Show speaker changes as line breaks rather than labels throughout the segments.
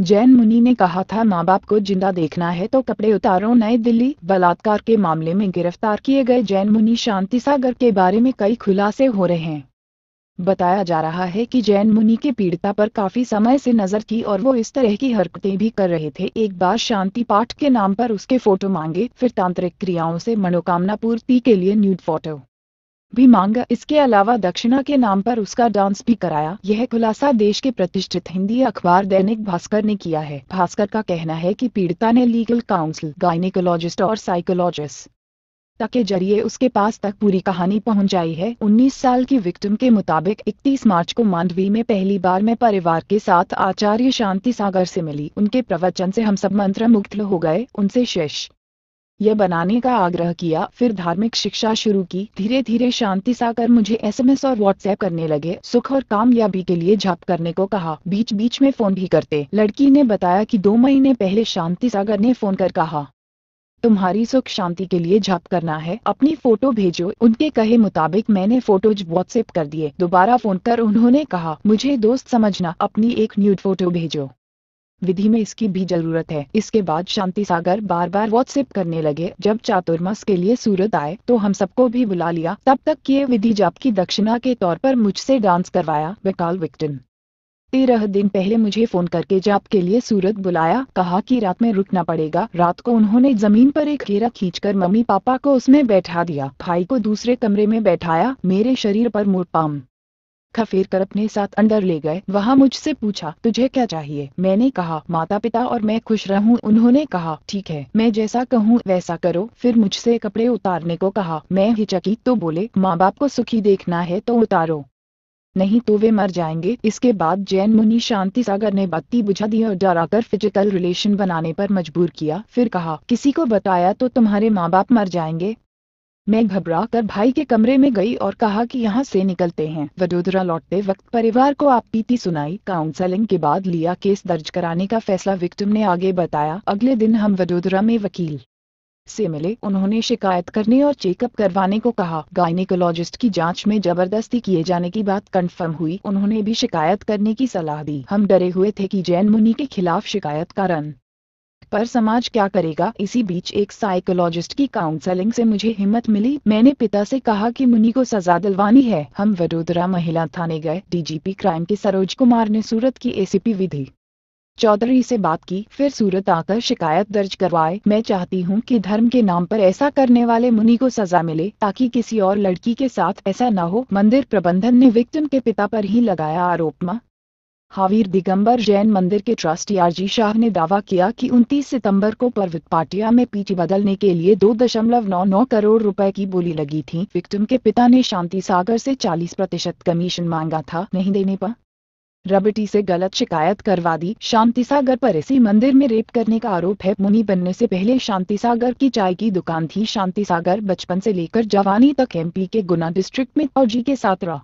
जैन मुनि ने कहा था माँ बाप को जिंदा देखना है तो कपड़े उतारो। नई दिल्ली, बलात्कार के मामले में गिरफ्तार किए गए जैन मुनि शांति सागर के बारे में कई खुलासे हो रहे हैं। बताया जा रहा है कि जैन मुनि के पीड़िता पर काफी समय से नजर थी और वो इस तरह की हरकतें भी कर रहे थे। एक बार शांति पाठ के नाम पर उसके फोटो मांगे, फिर तांत्रिक क्रियाओं से मनोकामना पूर्ति के लिए न्यूड फोटो भी मांगा। इसके अलावा दक्षिणा के नाम पर उसका डांस भी कराया। यह खुलासा देश के प्रतिष्ठित हिंदी अखबार दैनिक भास्कर ने किया है। भास्कर का कहना है कि पीड़िता ने लीगल काउंसिल, गायनेकोलॉजिस्ट और साइकोलॉजिस्ट के जरिए उसके पास तक पूरी कहानी पहुंचाई है। 19 साल की विक्टिम के मुताबिक 31 मार्च को मांडवी में पहली बार मैं परिवार के साथ आचार्य शांति सागर से मिली। उनके प्रवचन से हम सब मंत्र मुग्ध हो गए। उनसे शेष यह बनाने का आग्रह किया, फिर धार्मिक शिक्षा शुरू की। धीरे धीरे शांति सागर मुझे एसएमएस और व्हाट्सएप करने लगे। सुख और कामयाबी के लिए जाप करने को कहा, बीच बीच में फोन भी करते। लड़की ने बताया कि 2 महीने पहले शांति सागर ने फोन कर कहा, तुम्हारी सुख शांति के लिए जाप करना है, अपनी फोटो भेजो। उनके कहे मुताबिक मैंने फोटोज व्हाट्सएप कर दिए। दोबारा फोन कर उन्होंने कहा, मुझे दोस्त समझना, अपनी एक न्यूड फोटो भेजो, विधि में इसकी भी जरूरत है। इसके बाद शांति सागर बार बार व्हाट्सएप करने लगे। जब चातुर्मास के लिए सूरत आए तो हम सबको भी बुला लिया। तब तक किए विधि जाप की दक्षिणा के तौर पर मुझसे डांस करवाया। बेकाल विक्टिम 13 दिन पहले मुझे फोन करके जाप के लिए सूरत बुलाया, कहा कि रात में रुकना पड़ेगा। रात को उन्होंने जमीन पर एक घेरा खींचकर मम्मी पापा को उसमें बैठा दिया, भाई को दूसरे कमरे में बैठाया, मेरे शरीर पर मुड़पाम खफेर कर अपने साथ अंदर ले गए। वहाँ मुझसे पूछा, तुझे क्या चाहिए? मैंने कहा, माता पिता और मैं खुश रहूं। उन्होंने कहा, ठीक है, मैं जैसा कहूँ वैसा करो। फिर मुझसे कपड़े उतारने को कहा। मैं हिचकी तो बोले, माँ बाप को सुखी देखना है तो उतारो, नहीं तो वे मर जाएंगे। इसके बाद जैन मुनि शांति सागर ने बत्ती बुझा दी और डराकर फिजिकल रिलेशन बनाने पर मजबूर किया। फिर कहा, किसी को बताया तो तुम्हारे माँ बाप मर जाएंगे। मैं घबरा कर भाई के कमरे में गई और कहा कि यहाँ से निकलते हैं। वडोदरा लौटते वक्त परिवार को आपबीती सुनाई। काउंसलिंग के बाद लिया केस दर्ज कराने का फैसला। विक्टिम ने आगे बताया, अगले दिन हम वडोदरा में वकील से मिले। उन्होंने शिकायत करने और चेकअप करवाने को कहा। गायनेकोलॉजिस्ट की जांच में जबरदस्ती किए जाने की बात कंफर्म हुई। उन्होंने भी शिकायत करने की सलाह दी। हम डरे हुए थे कि जैन मुनि के खिलाफ शिकायत कारण पर समाज क्या करेगा। इसी बीच एक साइकोलॉजिस्ट की काउंसलिंग से मुझे हिम्मत मिली। मैंने पिता से कहा कि मुनि को सजा दिलवानी है। हम वडोदरा महिला थाने गए। डीजीपी क्राइम के सरोज कुमार ने सूरत की एसीपी विधि चौधरी से बात की, फिर सूरत आकर शिकायत दर्ज करवाए। मैं चाहती हूँ कि धर्म के नाम पर ऐसा करने वाले मुनि को सजा मिले, ताकि किसी और लड़की के साथ ऐसा न हो। मंदिर प्रबंधन ने विक्टिम के पिता पर ही लगाया आरोप। महावीर दिगंबर जैन मंदिर के ट्रस्टी आरजी शाह ने दावा किया कि 29 सितंबर को पर्वत पाटिया में पीटी बदलने के लिए 2.99 करोड़ रुपए की बोली लगी थी। विक्टिम के पिता ने शांति सागर से 40% कमीशन मांगा था। नहीं देने पर रबटी से गलत शिकायत करवा दी। शांति सागर पर इसी मंदिर में रेप करने का आरोप है। मुनि बनने से पहले शांति सागर की चाय की दुकान थी। शांति सागर बचपन से लेकर जवानी तक एमपी के गुना डिस्ट्रिक्ट में फौजी के साथ रहा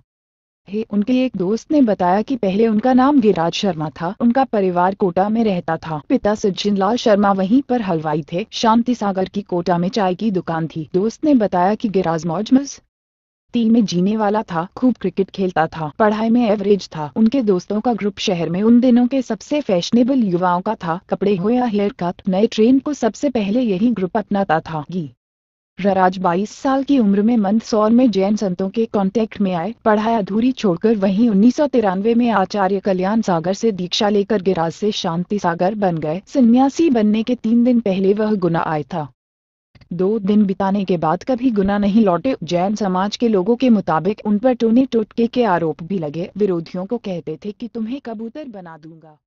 है। उनके एक दोस्त ने बताया कि पहले उनका नाम गिरिराज शर्मा था। उनका परिवार कोटा में रहता था। पिता सज्जन लाल शर्मा वहीं पर हलवाई थे। शांति सागर की कोटा में चाय की दुकान थी। दोस्त ने बताया कि गिरिराज मौज मस्ती में जीने वाला था, खूब क्रिकेट खेलता था, पढ़ाई में एवरेज था। उनके दोस्तों का ग्रुप शहर में उन दिनों के सबसे फैशनेबल युवाओं का था। कपड़े हो या हेयर कट, नए ट्रेंड को सबसे पहले यही ग्रुप अपनाता था। राज 22 साल की उम्र में मंदसौर में जैन संतों के कांटेक्ट में आए। पढ़ाई अधूरी छोड़कर वहीं 1993 में आचार्य कल्याण सागर से दीक्षा लेकर गिरिराज से शांति सागर बन गए। सन्यासी बनने के 3 दिन पहले वह गुना आया था। 2 दिन बिताने के बाद कभी गुना नहीं लौटे। जैन समाज के लोगों के मुताबिक उन पर टोने टोटके के आरोप भी लगे। विरोधियों को कहते थे कि तुम्हें कबूतर बना दूंगा।